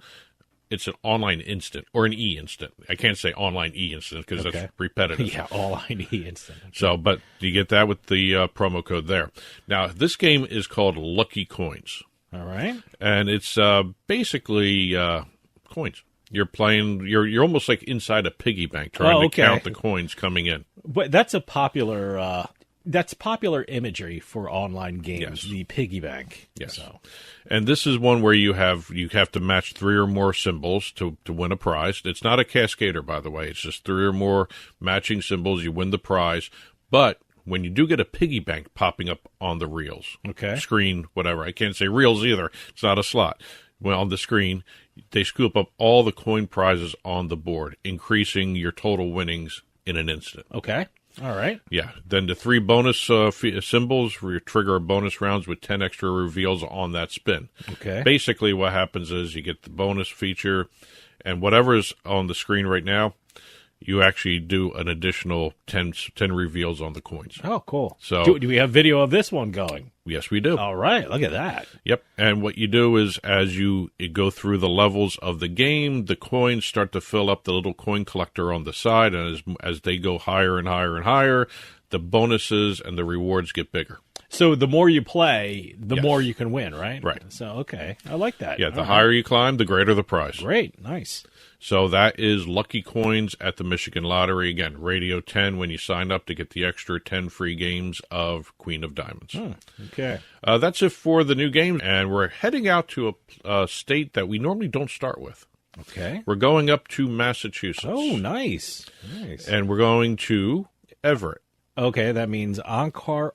It's an online instant or an e-instant. I can't say online e-instant because that's repetitive. Yeah, online e-instant. Okay. So, but you get that with the promo code there. Now, this game is called Lucky Coins. All right. And it's basically coins. You're playing. You're almost like inside a piggy bank trying to count the coins coming in. But that's a popular. That's popular imagery for online games. Yes. The piggy bank. Yes. So. And this is one where you have to match 3 or more symbols to win a prize. It's not a cascader, by the way. It's just 3 or more matching symbols. You win the prize. But when you do get a piggy bank popping up on the reels, screen, whatever. I can't say reels either. It's not a slot. Well, on the screen, they scoop up all the coin prizes on the board, increasing your total winnings in an instant. Okay. All right. Yeah. Then the 3 bonus symbols where you trigger bonus rounds with 10 extra reveals on that spin. Okay. Basically, what happens is you get the bonus feature, and whatever is on the screen right now, you actually do an additional 10 reveals on the coins. Oh, cool. So do we have video of this one going? Yes, we do. All right. Look at that. Yep. And what you do is as you go through the levels of the game, the coins start to fill up the little coin collector on the side. And as they go higher and higher and higher, the bonuses and the rewards get bigger. So the more you play, the more you can win, right? Right. So, okay. I like that. Yeah, the higher you climb, the greater the prize. Great. Nice. So that is Lucky Coins at the Michigan Lottery. Again, Radio 10 when you sign up to get the extra 10 free games of Queen of Diamonds. Okay. That's it for the new game, and we're heading out to a state that we normally don't start with. Okay. We're going up to Massachusetts. Oh, nice. Nice. And we're going to Everett. Okay, that means Encore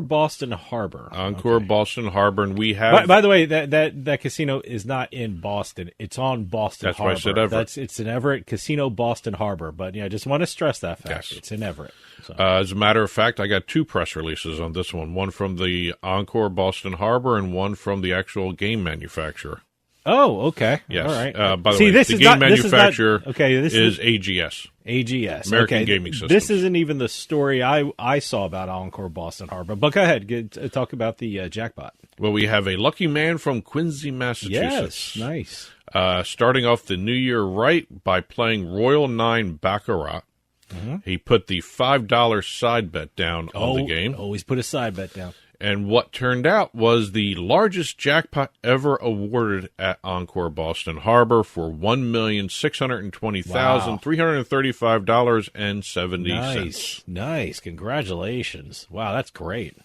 Boston Harbor. Encore Boston Harbor, and we have. By the way, that casino is not in Boston; it's on Boston Harbor. That's why I said Everett. It's in Everett Casino, Boston Harbor. But yeah, I just want to stress that fact. Yes. It's in Everett. So. As a matter of fact, I got 2 press releases on this one from the Encore Boston Harbor and one from the actual game manufacturer. Oh, okay. Yes. All right. By the way, the game manufacturer is AGS. AGS. American Gaming Systems. This isn't even the story I saw about Encore Boston Harbor. But go ahead. Talk about the jackpot. Well, we have a lucky man from Quincy, Massachusetts. Yes, nice. Starting off the new year right by playing Royal 9 Baccarat. Mm-hmm. He put the $5 side bet down on the game. Always put a side bet down. And what turned out was the largest jackpot ever awarded at Encore Boston Harbor for $1,620,335.70. Nice. Congratulations. Wow, that's great.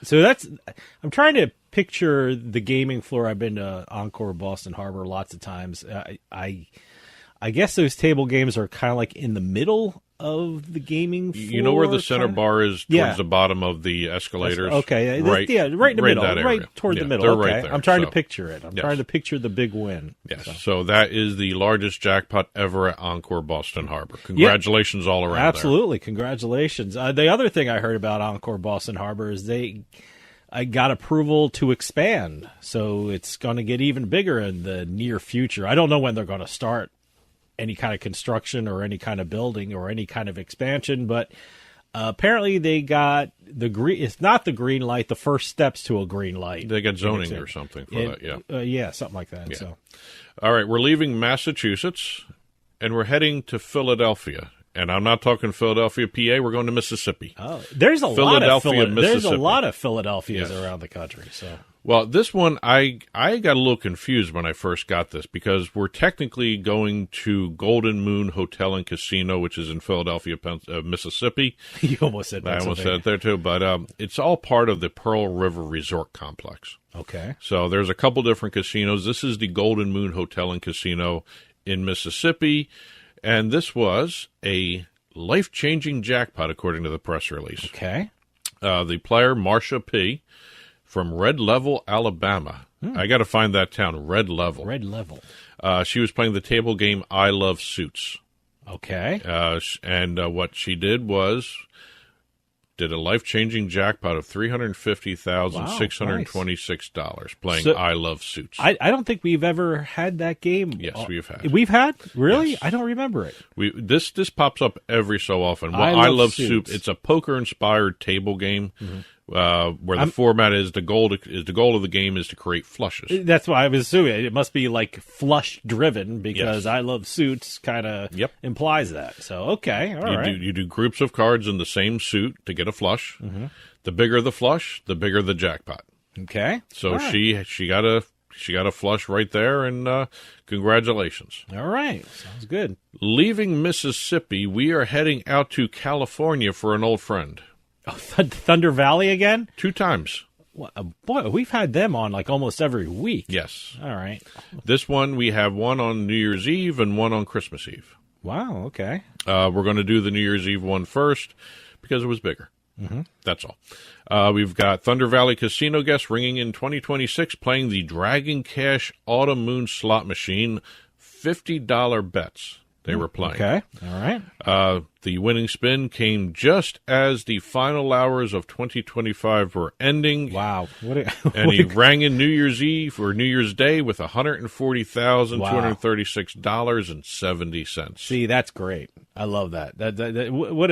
So I'm trying to picture the gaming floor. I've been to Encore Boston Harbor lots of times. I guess those table games are kind of like in the middle of the gaming floor. You know where the center bar is towards the bottom of the escalators? Okay. Right, right in the middle. Right toward the middle. They're okay. right there. I'm trying to picture it. I'm trying to picture the big win. Yes. So that is the largest jackpot ever at Encore Boston Harbor. Congratulations all around. Absolutely. Congratulations. The other thing I heard about Encore Boston Harbor is I got approval to expand. So it's going to get even bigger in the near future. I don't know when they're going to start any kind of construction or any kind of building or any kind of expansion, but apparently they got the green. It's not the green light. The first steps to a green light. They got zoning or something for that. Yeah, something like that. Yeah. So, all right, we're leaving Massachusetts and we're heading to Philadelphia. And I'm not talking Philadelphia, PA. We're going to Mississippi. Oh, there's a lot of Philadelphias around the country. So. Well, this one, I got a little confused when I first got this because we're technically going to Golden Moon Hotel and Casino, which is in Philadelphia, Mississippi. You almost said Pennsylvania. I almost said it there, too. But it's all part of the Pearl River Resort Complex. Okay. So there's a couple different casinos. This is the Golden Moon Hotel and Casino in Mississippi. And this was a life-changing jackpot, according to the press release. Okay. The player, Marsha P., from Red Level, Alabama. I got to find that town, Red Level. Red Level. She was playing the table game I Love Suits. Okay. And what she did was did a life-changing jackpot of $350,626 playing I Love Suits. I don't think we've ever had that game. Yes, we've had. We've had? Really? Yes. I don't remember it. This pops up every so often. Well, I Love Suits. It's a poker-inspired table game. Mm-hmm. Where the format is the goal of the game is to create flushes. That's why I was assuming it must be like flush driven because I Love Suits kind of implies that. So okay, all right. You do groups of cards in the same suit to get a flush. Mm-hmm. The bigger the flush, the bigger the jackpot. Okay, so she got a flush right there, and congratulations. All right, sounds good. Leaving Mississippi, we are heading out to California for an old friend. Oh, Thunder Valley again? 2 times. Well, boy, we've had them on like almost every week. Yes. All right. This one, we have one on New Year's Eve and one on Christmas Eve. Wow, okay. We're going to do the New Year's Eve one first because it was bigger. Mm-hmm. That's all. We've got Thunder Valley Casino guests ringing in 2026 playing the Dragon Cash Autumn Moon slot machine, $50 bets. They were playing. Okay, all right. The winning spin came just as the final hours of 2025 were ending. Wow. And he rang in New Year's Eve or New Year's Day with $140,236.70. See, that's great. I love that. What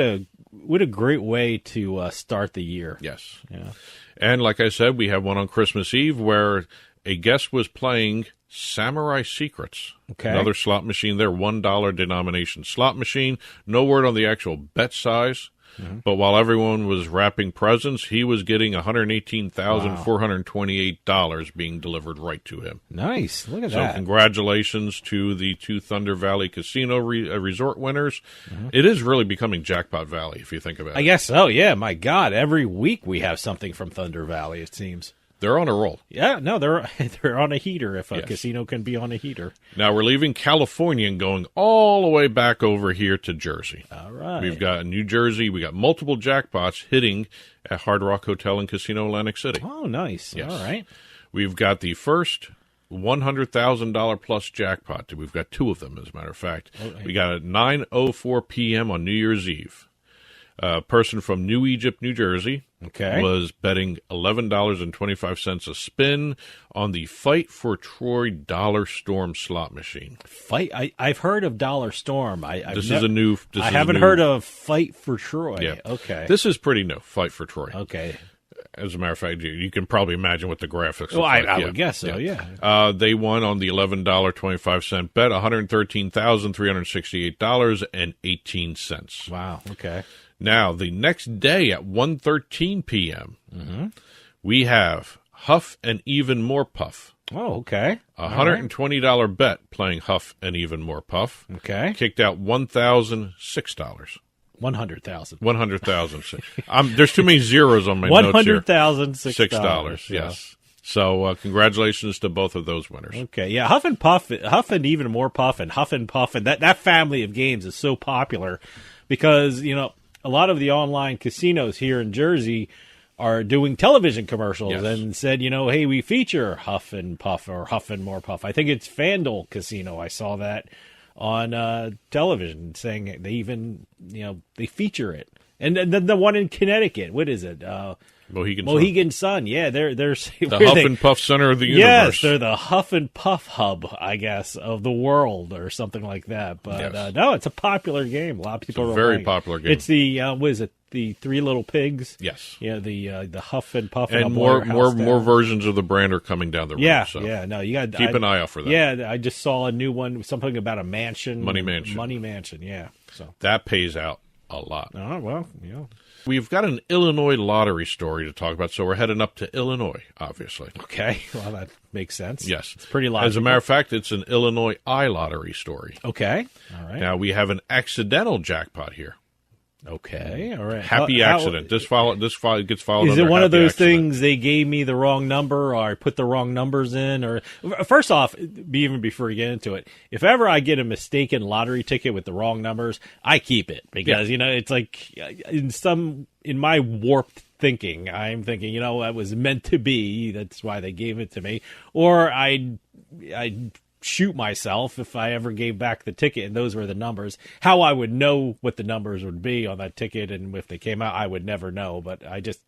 a great way to start the year. Yes. Yeah. And like I said, we have one on Christmas Eve where a guest was playing Samurai Secrets. Okay. Another slot machine there, $1 denomination slot machine. No word on the actual bet size. Mm-hmm. But while everyone was wrapping presents, he was getting $118,428 being delivered right to him. Nice. Look at that. So congratulations to the 2 Thunder Valley Casino resort winners. Mm-hmm. It is really becoming Jackpot Valley, if you think about it. I guess so, yeah. My God, every week we have something from Thunder Valley, it seems. They're on a roll. Yeah, no, they're on a heater if a casino can be on a heater. Now we're leaving California and going all the way back over here to Jersey. All right. We've got New Jersey. We got multiple jackpots hitting at Hard Rock Hotel and Casino Atlantic City. Oh, nice. Yes. All right. We've got the first $100,000 plus jackpot. We've got 2 of them, as a matter of fact. Okay. We got at 9:04 p.m. on New Year's Eve. A person from New Egypt, New Jersey, was betting $11.25 a spin on the Fight for Troy Dollar Storm slot machine. I've heard of Dollar Storm. I haven't heard of Fight for Troy. Yeah. Okay. This is pretty new, Fight for Troy. Okay. As a matter of fact, you can probably imagine what the graphics look like. I would guess so, yeah. They won on the $11.25 bet, $113,368.18. Wow, okay. Now, the next day at 1:13 p.m., we have Huff and Even More Puff. Oh, okay. $120 bet playing Huff and Even More Puff. Okay. Kicked out $1,006. 100,000. 100,000. There's too many zeros on my notes here. $100,006. Yes. So congratulations to both of those winners. Okay, yeah, Huff and Even More Puff, and Huff and Puff, and that family of games is so popular because, a lot of the online casinos here in Jersey are doing television commercials and said, hey, we feature Huff and Puff or Huff and More Puff. I think it's FanDuel Casino. I saw that on television saying they even, they feature it. And then the one in Connecticut, what is it? Mohegan Sun. Yeah, they're the Huff and Puff Center of the universe. Yes, they're the Huff and Puff hub, I guess, of the world or something like that. But no, it's a popular game. A lot of people are very playing. Popular game. It's the what is it? The Three Little Pigs. Yes. Yeah, the Huff and Puff and more versions of the brand are coming down the road. Yeah, so No, you got keep an eye out for that. Yeah, I just saw a new one, something about a mansion, Money Mansion. Yeah, so that pays out a lot. Oh well, We've got an Illinois lottery story to talk about, so we're heading up to Illinois, obviously. Okay, well, that makes sense. Yes. It's pretty logical. As a matter of fact, it's an Illinois iLottery story. Okay, all right. Now, we have an accidental jackpot here. Okay, all right. Happy accident. This gets filed. Is it one of those things they gave me the wrong number, or I put the wrong numbers in? Or first off, even before you get into it, if ever I get a mistaken lottery ticket with the wrong numbers, I keep it because it's like in my warped thinking, I'm thinking that was meant to be. That's why they gave it to me, or I shoot myself if I ever gave back the ticket and those were the numbers. How I would know what the numbers would be on that ticket and if they came out, I would never know. But I just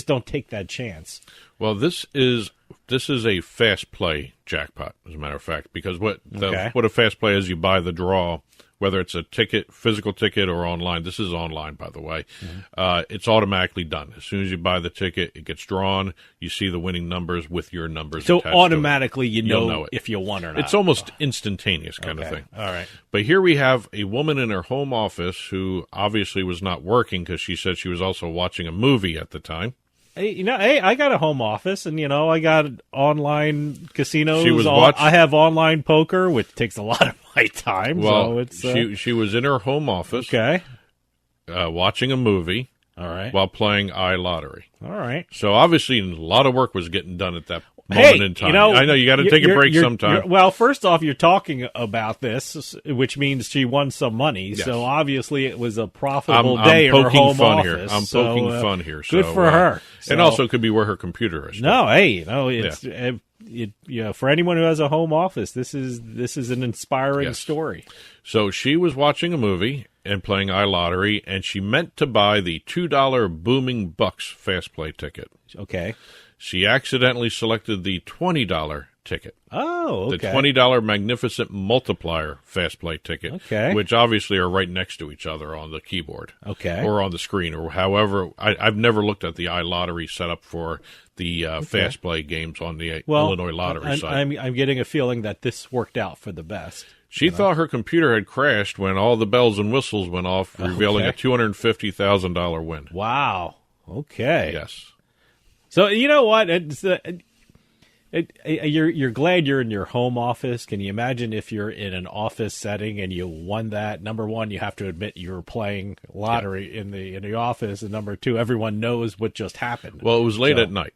don't take that chance. Well, this is a fast play jackpot, as a matter of fact, because what a fast play is, you buy the draw, whether it's a ticket, physical ticket, or online. This is online, by the way. Mm-hmm. It's automatically done. As soon as you buy the ticket, it gets drawn. You see the winning numbers with your numbers. So automatically you'll know if you won or not. It's almost instantaneous kind of thing. All right. But here we have a woman in her home office who obviously was not working because she said she was also watching a movie at the time. Hey, I got a home office, and I got online casinos. I have online poker, which takes a lot of my time. Well, so it's she was in her home office, watching a movie, all right, while playing iLottery. All right. So obviously, a lot of work was getting done at that moment in time. I know you got to take a break sometime. Well, first off, you're talking about this, which means she won some money. Yes. So obviously, it was a profitable day in her home office. I'm poking fun here. Good for her. And also could be where her computer is. No, it's for anyone who has a home office, this is an inspiring story. So she was watching a movie and playing iLottery, and she meant to buy the $2 Booming Bucks fast play ticket. Okay. She accidentally selected the $20 ticket. Oh, okay. The $20 Magnificent Multiplier fast play ticket, which obviously are right next to each other on the keyboard, or on the screen, or however. I've never looked at the iLottery setup for the fast play games on the Illinois lottery site. I'm getting a feeling that this worked out for the best. She thought her computer had crashed when all the bells and whistles went off, revealing a $250,000 win. Wow. Okay. Yes. So you know what? You're glad you're in your home office. Can you imagine if you're in an office setting and you won that? Number one, you have to admit you were playing lottery in the office, and number two, everyone knows what just happened. Well, it was late at night.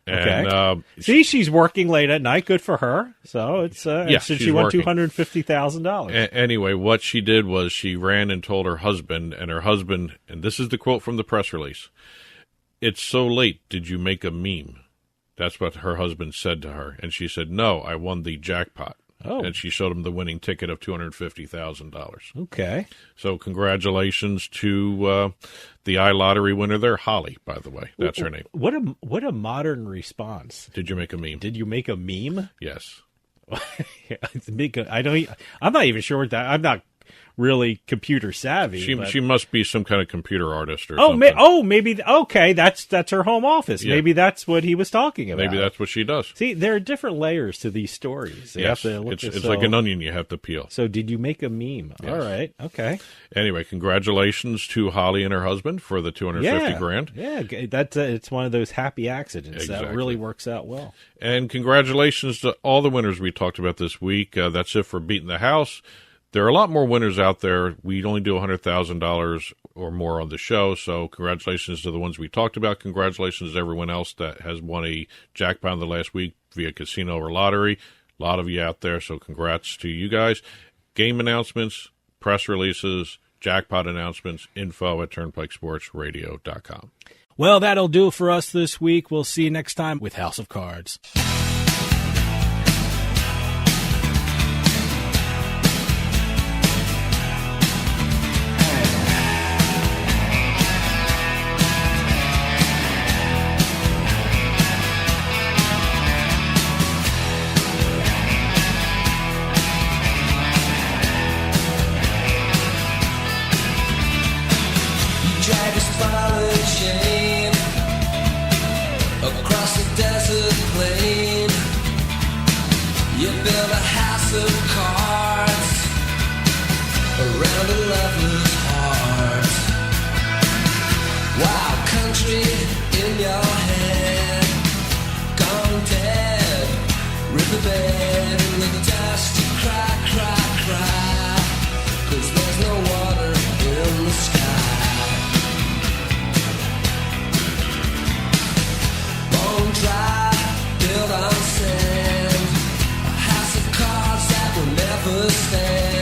And, see, she's working late at night. Good for her. So it's she won $250,000. Anyway, what she did was she ran and told her husband, and this is the quote from the press release: "It's so late. Did you make a meme?" That's what her husband said to her. And she said, "No, I won the jackpot." Oh. And she showed him the winning ticket of $250,000. Okay. So congratulations to the iLottery winner there, Holly, by the way. That's her name. What a modern response. Did you make a meme? Did you make a meme? Yes. I'm not even sure what that. I'm not really computer savvy. She must be some kind of computer artist or something. Maybe. Okay, that's her home office. Yeah. Maybe that's what he was talking about. Maybe that's what she does. See, there are different layers to these stories. Yes, it's like an onion you have to peel. So did you make a meme? Yes. All right, okay. Anyway, congratulations to Holly and her husband for the $250,000. Yeah, that's it's one of those happy accidents that really works out well. And congratulations to all the winners we talked about this week. That's it for Beating the House. There are a lot more winners out there. We only do $100,000 or more on the show, so congratulations to the ones we talked about. Congratulations to everyone else that has won a jackpot in the last week via casino or lottery. A lot of you out there, so congrats to you guys. Game announcements, press releases, jackpot announcements, info@turnpikesportsradio.com. Well, that'll do it for us this week. We'll see you next time with House of Cards. Across the desert plain, you build a house of cards around a lover's heart. Wild country in your head, gone dead, riverbed in the dust. You cry, cry, cry, 'cause there's no water in the sky. Dry, built on sand, a house of cards that will never stand.